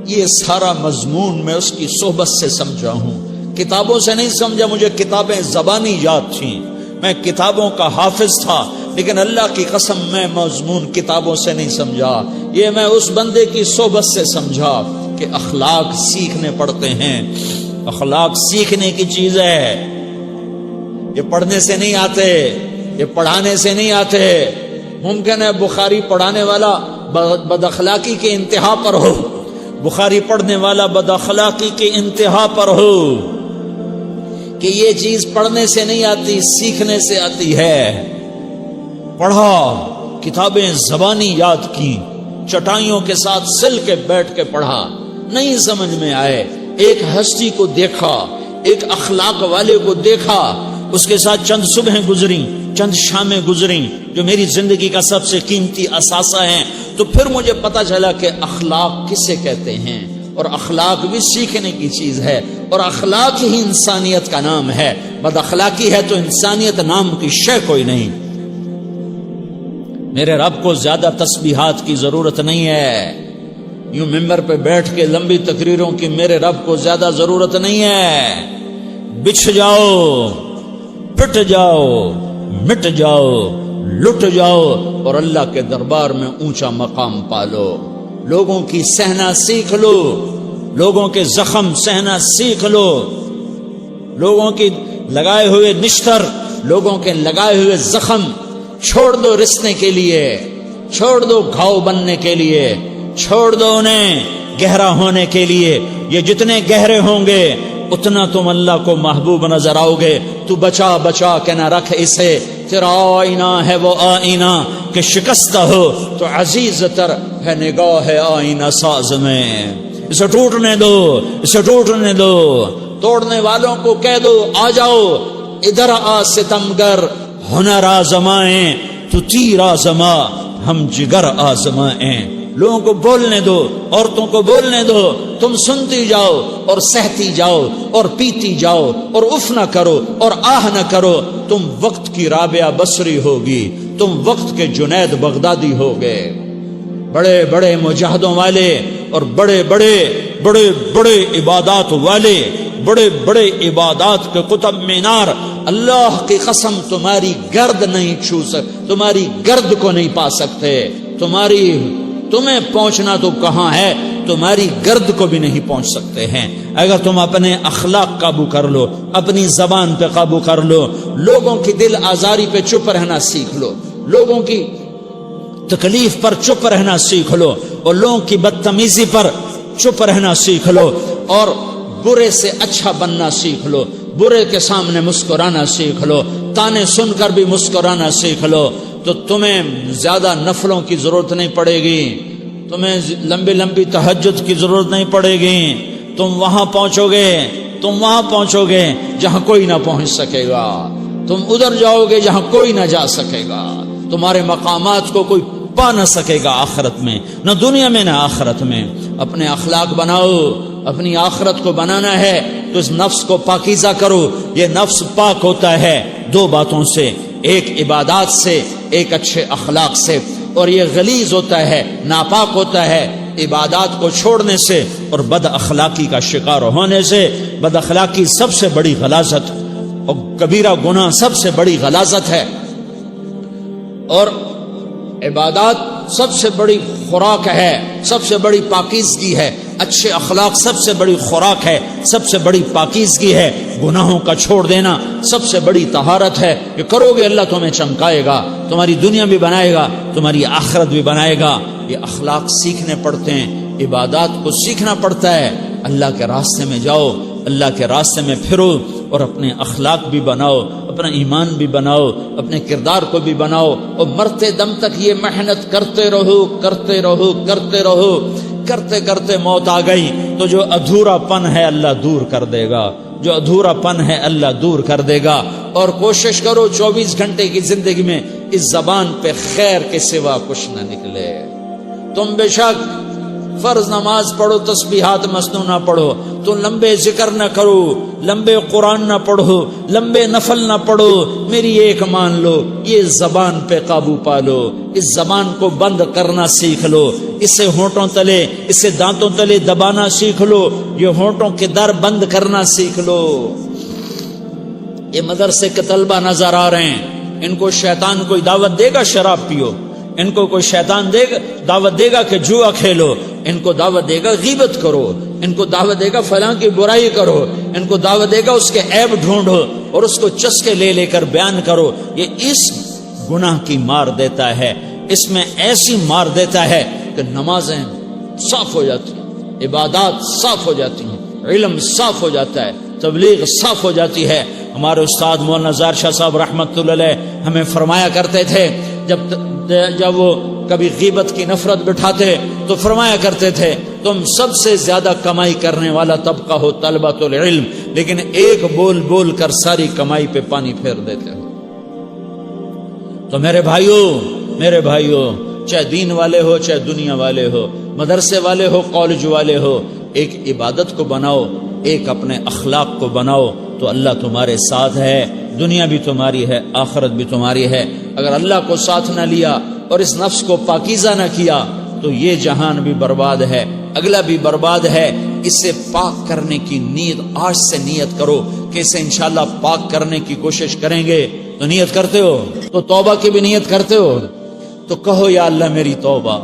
یہ سارا مضمون میں اس کی صحبت سے سمجھا ہوں، کتابوں سے نہیں سمجھا۔ مجھے کتابیں زبانی یاد تھیں، میں کتابوں کا حافظ تھا، لیکن اللہ کی قسم میں مضمون کتابوں سے نہیں سمجھا، یہ میں اس بندے کی صحبت سے سمجھا کہ اخلاق سیکھنے پڑتے ہیں۔ اخلاق سیکھنے کی چیز ہے، یہ پڑھنے سے نہیں آتے، یہ پڑھانے سے نہیں آتے۔ ممکن ہے بخاری پڑھانے والا بد اخلاقی کے انتہا پر ہو، بخاری پڑھنے والا بد اخلاقی کے انتہا پر ہو، کہ یہ چیز پڑھنے سے نہیں آتی، سیکھنے سے آتی ہے۔ پڑھا، کتابیں زبانی یاد کی، چٹائیوں کے ساتھ سل کے بیٹھ کے پڑھا، نہیں سمجھ میں آئے، ایک ہستی کو دیکھا، ایک اخلاق والے کو دیکھا، اس کے ساتھ چند صبحیں گزری، چند شامیں گزری جو میری زندگی کا سب سے قیمتی اثاثہ ہیں، تو پھر مجھے پتا چلا کہ اخلاق کسے کہتے ہیں، اور اخلاق بھی سیکھنے کی چیز ہے، اور اخلاق ہی انسانیت کا نام ہے۔ بد اخلاقی ہے تو انسانیت نام کی شے کوئی نہیں۔ میرے رب کو زیادہ تسبیحات کی ضرورت نہیں ہے، یوں ممبر پہ بیٹھ کے لمبی تقریروں کی میرے رب کو زیادہ ضرورت نہیں ہے۔ بچھ جاؤ، پٹ جاؤ، مٹ جاؤ، لٹ جاؤ، اور اللہ کے دربار میں اونچا مقام پالو۔ لوگوں کی سہنا سیکھ لو، لوگوں کے زخم سہنا سیکھ لو، لوگوں کی لگائے ہوئے نشتر، لوگوں کے لگائے ہوئے زخم چھوڑ دو رسنے کے لیے، چھوڑ دو گھاؤ بننے کے لیے، چھوڑ دو انہیں گہرا ہونے کے لیے۔ یہ جتنے گہرے ہوں گے اتنا تم اللہ کو محبوب نظر آؤ گے۔ تو بچا بچا کے نہ رکھ اسے، تیرا آئینہ ہے وہ آئینہ کہ شکستہ ہو تو عزیز تر ہے نگاہ آئینہ ساز میں۔ اسے ٹوٹنے دو، اسے ٹوٹنے دو، توڑنے والوں کو کہہ دو آ جاؤ ادھر آ ستمگر، ہنر آزمائیں تو تیر آزما، ہم جگر آزمائیں۔ لوگوں کو بولنے دو، عورتوں کو بولنے دو، تم سنتی جاؤ اور سہتی جاؤ اور پیتی جاؤ اور اف نہ کرو اور آہ نہ کرو۔ تم وقت کی رابعہ بصری ہوگی، تم وقت کے جنید بغدادی ہوگے۔ بڑے بڑے مجاہدوں والے اور بڑے بڑے بڑے بڑے عبادات والے، بڑے بڑے عبادات کے قطب مینار، اللہ کی قسم تمہاری گرد نہیں چھو سکتے، تمہاری گرد کو نہیں پا سکتے۔ تمہیں پہنچنا تو کہاں ہے، تمہاری گرد کو بھی نہیں پہنچ سکتے ہیں۔ اگر تم اپنے اخلاق قابو کر لو، اپنی زبان پہ قابو کر لو، لوگوں کی دل آزاری پہ چپ رہنا سیکھ لو، لوگوں کی تکلیف پر چپ رہنا سیکھ لو، اور لوگوں کی بدتمیزی پر چپ رہنا سیکھ لو، اور برے سے اچھا بننا سیکھ لو، برے کے سامنے مسکرانا سیکھ لو، تانے سن کر بھی مسکرانا سیکھ لو، تو تمہیں زیادہ نفلوں کی ضرورت نہیں پڑے گی، تمہیں لمبی لمبی تہجد کی ضرورت نہیں پڑے گی۔ تم وہاں پہنچو گے جہاں کوئی نہ پہنچ سکے گا، تم ادھر جاؤ گے جہاں کوئی نہ جا سکے گا، تمہارے مقامات کو کوئی پا نہ سکے گا آخرت میں، نہ دنیا میں نہ آخرت میں۔ اپنے اخلاق بناؤ، اپنی آخرت کو بنانا ہے تو اس نفس کو پاکیزہ کرو۔ یہ نفس پاک ہوتا ہے دو باتوں سے، ایک عبادات سے، ایک اچھے اخلاق سے، اور یہ غلیظ ہوتا ہے، ناپاک ہوتا ہے عبادات کو چھوڑنے سے اور بد اخلاقی کا شکار ہونے سے۔ بد اخلاقی سب سے بڑی غلاظت اور کبیرہ گناہ سب سے بڑی غلاظت ہے، اور عبادات سب سے بڑی خوراک ہے، سب سے بڑی پاکیزگی ہے۔ اچھے اخلاق سب سے بڑی خوراک ہے، سب سے بڑی پاکیزگی ہے۔ گناہوں کا چھوڑ دینا سب سے بڑی طہارت ہے۔ یہ کرو گے اللہ تمہیں چمکائے گا، تمہاری دنیا بھی بنائے گا، تمہاری آخرت بھی بنائے گا۔ یہ اخلاق سیکھنے پڑتے ہیں، عبادات کو سیکھنا پڑتا ہے۔ اللہ کے راستے میں جاؤ، اللہ کے راستے میں پھرو، اور اپنے اخلاق بھی بناؤ، اپنا ایمان بھی بناؤ، اپنے کردار کو بھی بناؤ، اور مرتے دم تک یہ محنت کرتے رہو کرتے رہو کرتے رہو۔ کرتے کرتے موت آ گئی تو جو ادھورا پن ہے اللہ دور کر دے گا، جو ادھورا پن ہے اللہ دور کر دے گا۔ اور کوشش کرو 24 گھنٹے کی زندگی میں اس زبان پہ خیر کے سوا کچھ نہ نکلے۔ تم بے شک فرض نماز پڑھو، تسبیحات مسنونہ پڑھو، تو لمبے ذکر نہ کرو، لمبے قرآن نہ پڑھو، لمبے نفل نہ پڑھو، میری ایک مان لو، یہ زبان پہ قابو پالو، اس زبان کو بند کرنا سیکھ لو، اسے ہونٹوں تلے، اسے دانتوں تلے دبانا سیکھ لو، یہ ہونٹوں کے در بند کرنا سیکھ لو۔ یہ مدرسے کے طلبہ نظر آ رہے ہیں، ان کو شیطان کوئی دعوت دے گا شراب پیو، ان کو کوئی شیطان دعوت دے گا کہ جوا کھیلو، ان کو دعوت دے گا غیبت کرو، ان کو دعوت دے گا فلاں کی برائی کرو، ان کو دعوت دے گا اس کے عیب ڈھونڈو اور اس کو چسکے لے لے کر بیان کرو۔ یہ اس گناہ کی مار دیتا ہے، اس میں ایسی مار دیتا ہے کہ نمازیں صاف ہو جاتی ہیں، عبادات صاف ہو جاتی ہیں، علم صاف ہو جاتا ہے، تبلیغ صاف ہو جاتی ہے۔ ہمارے استاد مولانا زار شاہ صاحب رحمۃ اللہ علیہ ہمیں فرمایا کرتے تھے، جب وہ کبھی غیبت کی نفرت بٹھاتے تو فرمایا کرتے تھے تم سب سے زیادہ کمائی کرنے والا طبقہ ہو طلبۃ العلم، لیکن ایک بول بول کر ساری کمائی پہ پانی پھیر دیتے ہو۔ تو میرے بھائیوں چاہے دین والے ہو چاہے دنیا والے ہو، مدرسے والے ہو کالج والے ہو، ایک عبادت کو بناؤ، ایک اپنے اخلاق کو بناؤ، تو اللہ تمہارے ساتھ ہے، دنیا بھی تمہاری ہے، آخرت بھی تمہاری ہے۔ اگر اللہ کو ساتھ نہ لیا اور اس نفس کو پاکیزہ نہ کیا تو یہ جہان بھی برباد ہے، اگلا بھی برباد ہے۔ اسے پاک کرنے کی نیت آج سے نیت کرو کہ اسے انشاءاللہ پاک کرنے کی کوشش کریں گے۔ تو نیت کرتے ہو تو توبہ کی بھی نیت کرتے ہو، تو کہو یا اللہ میری توبہ،